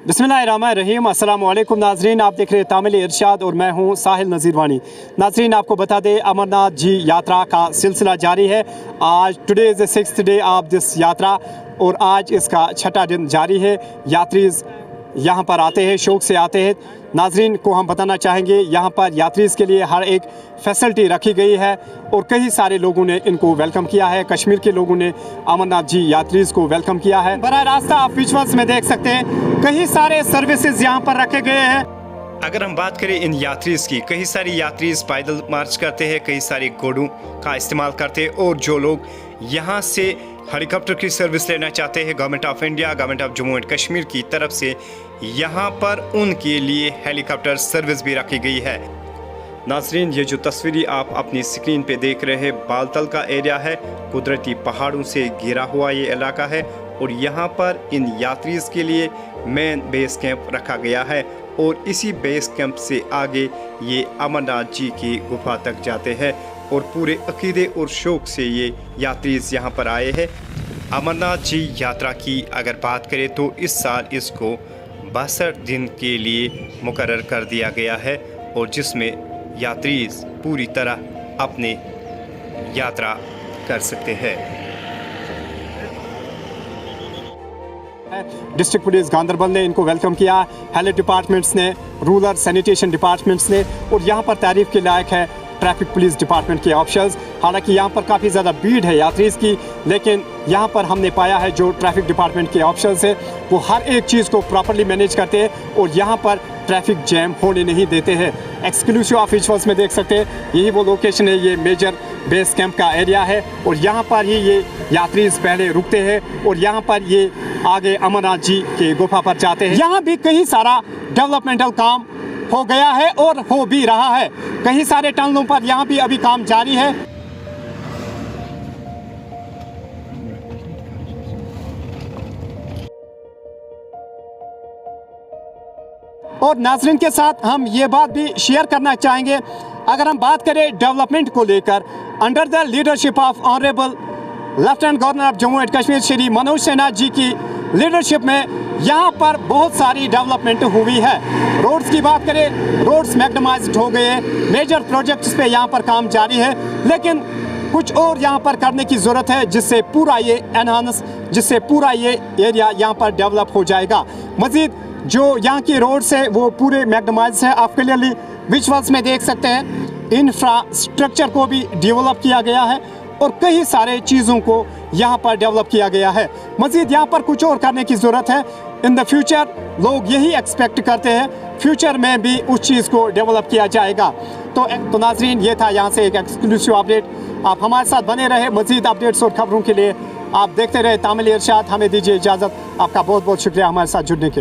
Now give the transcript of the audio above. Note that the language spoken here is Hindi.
बिस्मिल्लाहिर्रहमानिर्रहीम। अस्सलाम वालेकुम नाजरीन, आप देख रहे हैं तामिल इरशाद और मैं हूं साहिल नज़ीर वानी। नाजरीन, आपको बता दें अमरनाथ जी यात्रा का सिलसिला जारी है। आज today is the 6th day of this यात्रा और आज इसका 6ठा दिन जारी है। यात्रीज़ यहाँ पर आते हैं, शौक़ से आते हैं। नाजरीन को हम बताना चाहेंगे यहाँ पर यात्रीज़ के लिए हर एक फैसिलिटी रखी गई है और कई सारे लोगों ने इनको वेलकम किया है। कश्मीर के लोगों ने अमरनाथ जी यात्रीज़ को वेलकम किया है। बराह रास्ता आप विजुअल्स में देख सकते हैं, कई सारे सर्विसेज यहाँ पर रखे गए हैं। अगर हम बात करें इन यात्रीज़ की, कई सारी यात्रीज़ पैदल मार्च करते हैं, कई सारे घोड़ों का इस्तेमाल करते हैं और जो लोग यहाँ से हेलीकॉप्टर की सर्विस लेना चाहते हैं government of India, government of Jammu and Kashmir की तरफ से यहाँ पर उनके लिए हेलीकॉप्टर सर्विस भी रखी गई है। नाजरीन, ये जो तस्वीरें आप अपनी स्क्रीन पे देख रहे हैं बालतल का एरिया है। कुदरती पहाड़ों से घिरा हुआ ये इलाका है और यहाँ पर इन यात्रीज़ के लिए मेन बेस कैंप रखा गया है और इसी बेस कैंप से आगे ये अमरनाथ जी की गुफा तक जाते हैं और पूरे अकीदे और शौक़ से ये यात्रीज़ यहाँ पर आए हैं। अमरनाथ जी यात्रा की अगर बात करें तो इस साल इसको 62 दिन के लिए मुकर्रर कर दिया गया है और जिसमें यात्रीज़ पूरी तरह अपने यात्रा कर सकते हैं। डिस्ट्रिक्ट पुलिस गांदरबल ने इनको वेलकम किया, हेल्थ डिपार्टमेंट्स ने, रूरल सैनिटेशन डिपार्टमेंट्स ने और यहाँ पर तारीफ़ के लायक है ट्रैफिक पुलिस डिपार्टमेंट के ऑफिसर्स। हालांकि यहाँ पर काफ़ी ज़्यादा भीड़ है यात्रीज़ की, लेकिन यहाँ पर हमने पाया है जो ट्रैफिक डिपार्टमेंट के ऑफिसर्स है वो हर एक चीज़ को प्रॉपर्ली मैनेज करते हैं और यहाँ पर ट्रैफिक जैम होने नहीं देते हैं। एक्सक्लूसिव ऑफ विजुअल्स में देख सकते हैं, यही वो लोकेशन है, ये मेजर बेस कैंप का एरिया है और यहाँ पर ही ये यात्रीज़ पहले रुकते हैं और यहाँ पर ये आगे अमरनाथ जी के गुफा पर जाते हैं। यहाँ भी कई सारा डेवलपमेंटल काम हो गया है और हो भी रहा है। कई सारे टनलों पर यहाँ भी अभी काम जारी है। और नाज़रीन के साथ हम ये बात भी शेयर करना चाहेंगे, अगर हम बात करें डेवलपमेंट को लेकर, under the leadership of honourable lieutenant governor of Jammu and Kashmir Shri Manoj Sinha ji की लीडरशिप में यहाँ पर बहुत सारी डेवलपमेंट हुई है। रोड्स की बात करें, रोड्स मैग्नेमाइज्ड हो गए, मेजर प्रोजेक्ट्स पे यहाँ पर काम जारी है, लेकिन कुछ और यहाँ पर करने की ज़रूरत है जिससे पूरा ये एनहांस, जिससे पूरा ये एरिया यहाँ पर डेवलप हो जाएगा। मज़ीद जो यहाँ की रोड्स है वो पूरे मैग्नेमाइज्ड है, आप क्लियरली विजुअल्स में देख सकते हैं। इंफ्रास्ट्रक्चर को भी डेवलप किया गया है और कई सारे चीज़ों को यहाँ पर डेवलप किया गया है। मज़ीद यहाँ पर कुछ और करने की ज़रूरत है। इन द फ्यूचर लोग यही एक्सपेक्ट करते हैं, फ्यूचर में भी उस चीज़ को डेवलप किया जाएगा। तो नाजरीन, ये था यहाँ से एक एक्सक्लूसिव अपडेट। आप हमारे साथ बने रहे, मज़ीद अपडेट्स और खबरों के लिए आप देखते रहे तामिल इरशाद। हमें दीजिए इजाज़त। आपका बहुत बहुत शुक्रिया हमारे साथ जुड़ने के लिए।